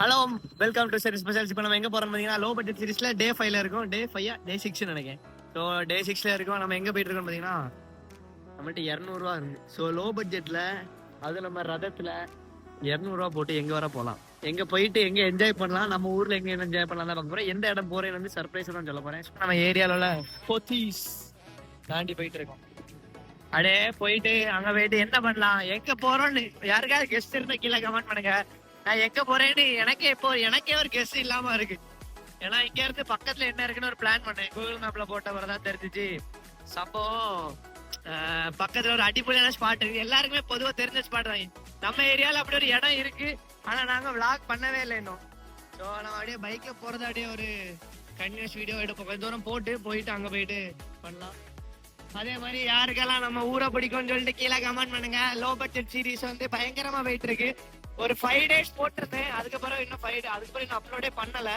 Hello, welcome to சரி specials. இப்போ நம்ம எங்க போறோம் பாத்தீங்கன்னா, லோ பட்ஜெட் சீரிஸ்ல டே 5ல இருக்கும். டே 5 டே 6 நினைக்கிறேன். ஸோ டே 6ல இருக்கும். நம்ம எங்க போயிட்டு இருக்கோம் பாத்தீங்கன்னா, நம்மகிட்ட 200 ரூபா இருக்கு. ஸோ லோ பட்ஜெட்ல அது நம்ம ரதத்துல 200 ரூபா போட்டு எங்க வர போகலாம், எங்க போயிட்டு எங்க என்ஜாய் பண்ணலாம், நம்ம ஊர்ல எங்க என்ஜாய் பண்ணலாம் தான் பார்க்க போறேன். எந்த இடம் போறேன்னு வந்து சர்ப்ரைஸ் தான் சொல்ல போறேன். நம்ம ஏரியால உள்ள போத்தீஸ் தாண்டி போயிட்டு இருக்கோம். அப்படியே போயிட்டு அங்க போயிட்டு என்ன பண்ணலாம், எங்க போறோம்னு யாருக்காவது கெஸ்ட் இருந்தா கீழே கமெண்ட் பண்ணுங்க. நான் எங்க போறேன்னு எனக்கே ஒரு கெஸ்ட் இல்லாம இருக்கு. ஏன்னா இங்க இருந்து பக்கத்துல என்ன இருக்குன்னு ஒரு பிளான் பண்ணேன். கூகுள் மேப்ல போட்ட வரதான் தெரிஞ்சிச்சு. சம்பவம் பக்கத்துல ஒரு அடிப்படையான ஸ்பாட் இருக்கு. எல்லாருக்குமே பொதுவா தெரிஞ்ச ஸ்பாட் தான். நம்ம ஏரியால அப்படி ஒரு இடம் இருக்கு. ஆனா நாங்க விளாக் பண்ணவே இல்லை இன்னும். ஸோ நம்ம அப்படியே பைக்ல போறது அப்படியே ஒரு கண்டினியூஸ் வீடியோ எடுப்போம். கொஞ்சம் தூரம் போயிட்டு அங்க போயிட்டு பண்ணலாம். அதே மாதிரி யாருக்கெல்லாம் நம்ம ஊரை பிடிக்கும்னு சொல்லிட்டு கீழே கமெண்ட் பண்ணுங்க. லோ பட்ஜெட் சீரிஸ் வந்து பயங்கரமா போயிட்டு இருக்கு. ஒரு 5 days போட்டிருந்தேன். அதுக்கப்புறம் இன்னும் அப்லோடே பண்ணல.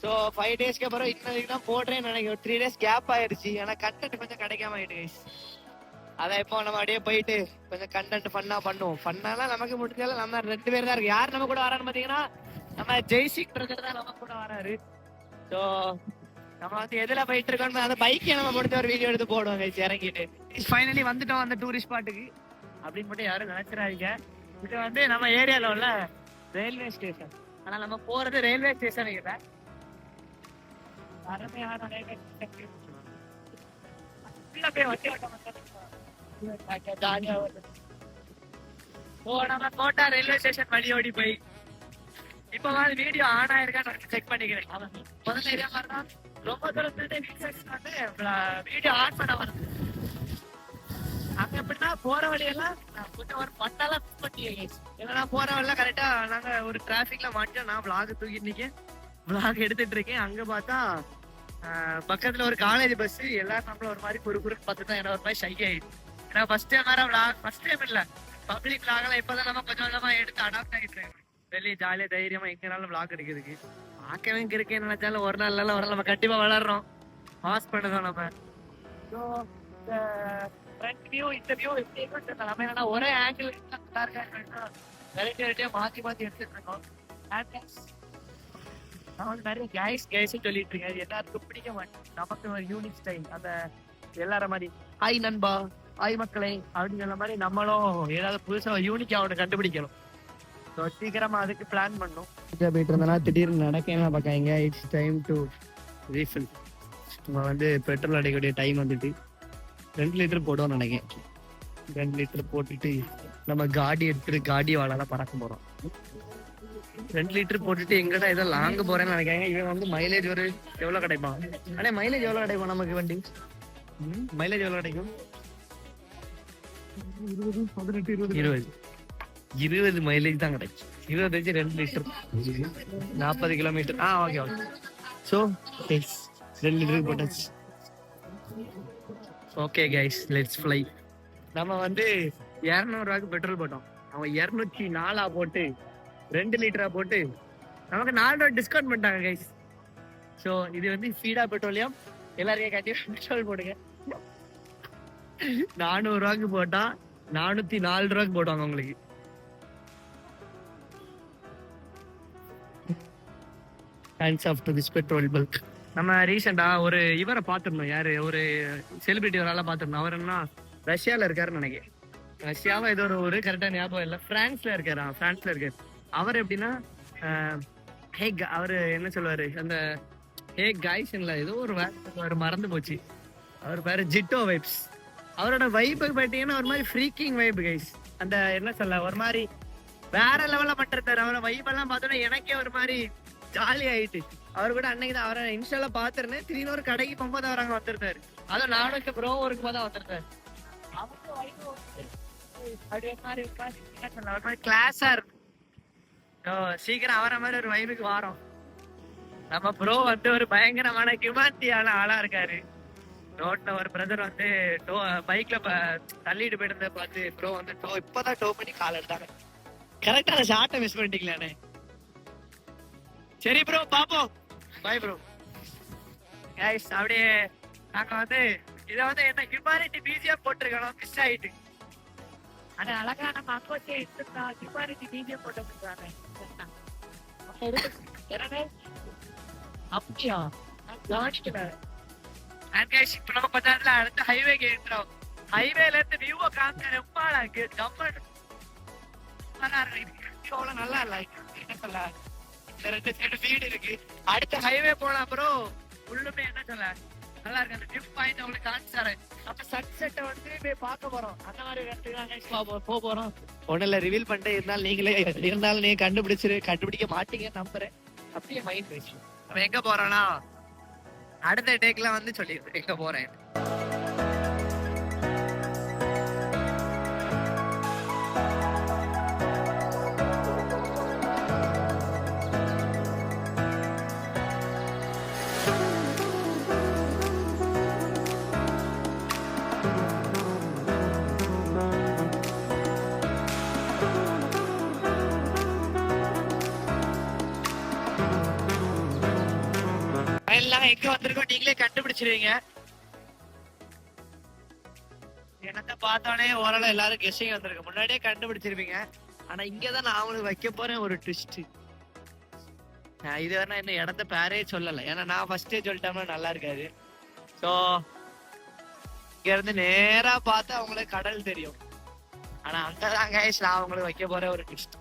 ஸோ 5 daysக்கு அப்புறம் இன்னும் போடுறேன்னு நினைக்கிறேன். ஒரு 3 days கேப் ஆயிடுச்சு. ஏன்னா கண்டென்ட் கொஞ்சம் கிடைக்காம ஆயிடுச்சு. அதான் இப்போ நம்ம அப்படியே போயிட்டு கொஞ்சம் கண்டென்ட் ஃபன்னா பண்ணுவோம். ஃபன்னாலாம் நமக்கு முடிஞ்சாலும் நம்ம 2 பேர் தான் இருக்கு. யார் நம்ம கூட வரான்னு பாத்தீங்கன்னா, நம்ம ஜெய்சிக் பிரதர் தான் நம்ம கூட வராரு. ஸோ நம்ம வந்து எதுல போயிட்டு இருக்கோம், அந்த பைக்கை நம்ம முடிஞ்ச ஒரு வீடியோ எடுத்து போடுவோம். இறங்கிட்டு ஃபைனலி வந்துட்டோம் அந்த டூரிஸ்ட் ஸ்பாட்டுக்கு அப்படின்னு மட்டும் யாரும் நினைச்சிடாதீங்க. இது வந்து நம்ம ஏரியால உள்ள ரயில்வே ஸ்டேஷன். ஆனா நம்ம போறது ரயில்வே ஸ்டேஷன் இல்ல, அருமையான ரயில்வே ஸ்டேஷன். நம்ம கோட்டா ரயில்வே ஸ்டேஷன் வழி ஓடி போய் இப்ப வந்து வீடியோ ஆன் ஆயிருக்கான்னு செக் பண்ணிக்கிறேன். முதல்ல ரொம்ப தூரத்துல வீடியோ ஆன் பண்ண வருது. அங்க எப்படின்னா போற வழியெல்லாம் கொஞ்சம் ஒரு பட்டாலாம் மிஸ் பண்ணிட்டீங்க. ஏன்னா போற வழியில கரெக்டா நாங்க ஒரு டிராபிக்ல மாட்டோம். நான் விளாக் தூக்கிட்டு இருக்கேன், விளாக் எடுத்துட்டு இருக்கேன். அங்க பார்த்தா பக்கத்துல ஒரு காலேஜ் பஸ். எல்லாரும் நம்மள ஒரு மாதிரி குறுக்குறுன்னு பார்த்து தான் என்ன ஒரு மாதிரி ஷை ஆயிடுச்சு. ஏன்னா ஃபர்ஸ்ட் டைம் இல்ல, பப்ளிக் விளாக்லாம் இப்பதான் நம்ம கொஞ்சம் கொஞ்சமா எடுத்து அடாப்ட் ஆகிட்டு இருக்கேன். வெளியே ஜாலியா தைரியமா எங்கனாலும் விளாக் எடுக்கிறதுக்கு. பார்க்கவே இருக்கேன்னு நினைச்சாலும் ஒரு நாள் நம்ம கண்டிப்பா வளர்றோம். பாஸ் பண்ணுறோம் நம்ம. ஒரே ஆங்கிள் மாத்தி எடுத்துட்டு இருக்கோம். நிறைய கைஸ் சொல்லிட்டு இருக்கேன். எல்லாருக்கும் பிடிக்க மாட்டேன். நமக்கு ஒரு யூனிக் ஸ்டைல், அந்த எல்லார மாதிரி ஹாய் நண்பா, ஹாய் மக்களே அப்படிங்கிற மாதிரி நம்மளும் ஏதாவது புதுசா யூனிக்கா அவனை கண்டுபிடிக்கணும். சீக்கிரமா அதுக்கு பிளான் பண்ணோம். போயிட்டு இருந்தனா திடீர்னு நடக்க பார்க்காங்க. It's time to refill. நம்ம வந்து பெட்ரோல் அடிக்கக்கூடிய டைம் வந்துட்டு 2 லிட்டர் போடுவோம்னு நினைக்கிறேன். 2 லிட்டர் போட்டுட்டு நம்ம காடி எடுத்துட்டு காடி வாழால பறக்க போறோம். 2 லிட்டர் போட்டுட்டு எங்கடா ஏதோ லாங்க போறேன்னு நினைக்காங்க. இவன் வந்து மைலேஜ் ஒரு எவ்வளவு கிடைப்பான். ஆனா மைலேஜ் எவ்வளவு கிடைக்கும் நமக்கு வண்டி? மைலேஜ் எவ்வளவு கிடைக்கும்? 20 மைலேஜ் தான் கிடைக்கும். 20 வச்சு 2 லிட்டர் 40 கிலோமீட்டர். ஓகே. ஸோ 2 லிட்டருக்கு போட்டாச்சு. Okay guys, let's fly. நம்ம வந்து 200 ரூபாய்க்கு பெட்ரோல் போட்டோம். அவன் 204 போட்டு 2 லிட்டரா போட்டு நமக்கு 4 ரூபா டிஸ்கவுண்ட் பண்ணிட்டாங்க கைஸ். ஸோ இது வந்து ஸ்பீடா பெட்ரோலியம். எல்லாருக்கும் கண்டிப்பா பெட்ரோல் போடுங்க. 400 ரூபாய்க்கு போட்டா 404 ரூபாய்க்கு போட்டாங்க உங்களுக்கு. Hands off to this petrol bulk. நம்ம ரீசெண்டா ஒரு இவரை பார்த்துருந்தோம். யாரு, ஒரு செலிபிரிட்டி ஒரு பார்த்துருந்தோம். அவர் என்ன ரஷ்யால இருக்காருன்னு நினைக்கிறேன். ரஷ்யாவா ஏதோ ஒரு ஊரு, கரெக்டா ஞாபகம் இல்லை. பிரான்ஸ்ல இருக்காரு. அவர் எப்படின்னா அவரு என்ன சொல்லுவாரு, அந்த காய்ஸ் இல்ல ஏதோ ஒரு மறந்து போச்சு. அவர் பேரு ஜிட்டோ வைப்ஸ். அவரோட வைப்பு பார்த்தீங்கன்னா ஒரு மாதிரி ஃப்ரீக்கிங் வைப் கைஸ். அந்த என்ன சொல்ல, ஒரு மாதிரி வேற லெவல்ல பண்றாரு. அவரோட வைப்பெல்லாம் பார்த்தோன்னா எனக்கே ஒரு மாதிரி ஜாலி ஆயிட்டு. அவர் கூட அன்னைக்கு தான் அவரை இன்ஸ்டால பாத்துருந்தேன். திடீர்னு ஒரு கடைக்கு போகும்போது அவர் அங்க வந்திருந்தாரு. அதுவும் நானும் ப்ரோ இருக்கும் போது வந்திருந்தாரு. கிளாஸா இருக்கும். சீக்கிரம் அவரை மாதிரி ஒரு வைபுக்கு வாரோம். நம்ம ப்ரோ வந்து ஒரு பயங்கரமான ஹியூமானிட்டியான ஆளா இருக்காரு. ரோட்ல ஒரு பிரதர் வந்து பைக்ல தள்ளிட்டு போயிட்டு பார்த்து ப்ரோ வந்து இப்பதான் டோ பண்ணி கால் எடுத்தாங்க. கரெக்டா அந்த ஷார்ட்டை மிஸ் பண்ணிட்டீங்களானே. சரி ப்ரோ, பாப்போம். Bye bro. கைஸ், அப்படியே நாங்க வந்து இதை வந்து என்ன ஹியூமானிட்டி பிஜிஎம் போட்டிருக்கணும், மிஸ் ஆயிட்டு. ஆனா அழகா நம்ம அக்கோச்சே ஹியூமானிட்டி பிஜிஎம் போட்டு அப்படியா இப்ப நம்ம கொஞ்ச நேரத்துல அடுத்த ஹைவேக்கு ஏற்றோம். ஹைவேல இருந்து வியூவை காக்க ரொம்ப நல்லா இல்ல என்ன சொல்ல. இந்த 2 சைடு வீடு இருக்கு. அடுத்த ஹைவே போன அப்புறம் உள்ளுமே என்ன சொல்ல நல்லா இருக்கு. அந்த வியூ பாயிண்ட் உங்களுக்கு காமிச்சாரு. அப்ப சன்செட்டை வந்து போய் பார்க்க போறோம். அந்த மாதிரி இடத்துக்கு போக போறோம். ஒண்ணுல ரிவீல் பண்ணிட்டு இருந்தாலும் நீங்க கண்டுபிடிக்க மாட்டீங்கன்னு நம்புறேன். அப்படியே மைண்ட் வச்சு நம்ம எங்க போறோம்னா அடுத்த டேக்ல வந்து சொல்லிடுறேன் எங்க போறேன். எல்லாம் எங்க வந்திருக்கோம் நீங்களே கண்டுபிடிச்சிருவீங்க. என்னத்த பார்த்தோன்னே ஓரளவு எல்லாரும் கெஸ்டிங் வந்திருக்கு. முன்னாடியே கண்டுபிடிச்சிருப்பீங்க. ஆனா இங்கதான் நான் அவங்களுக்கு வைக்க போறேன் ஒரு ட்விஸ்ட். இதுவரை நான் இன்னும் இடத்த பேரே சொல்லல. ஏன்னா நான் ஃபர்ஸ்டே சொல்லிட்டோம்னா நல்லா இருக்காது. சோ இங்க இருந்து நேரா பார்த்தா அவங்களுக்கு கடல் தெரியும். ஆனா அங்கதான் கைஸ் நான் அவங்களுக்கு வைக்க போற ஒரு ட்விஸ்ட்.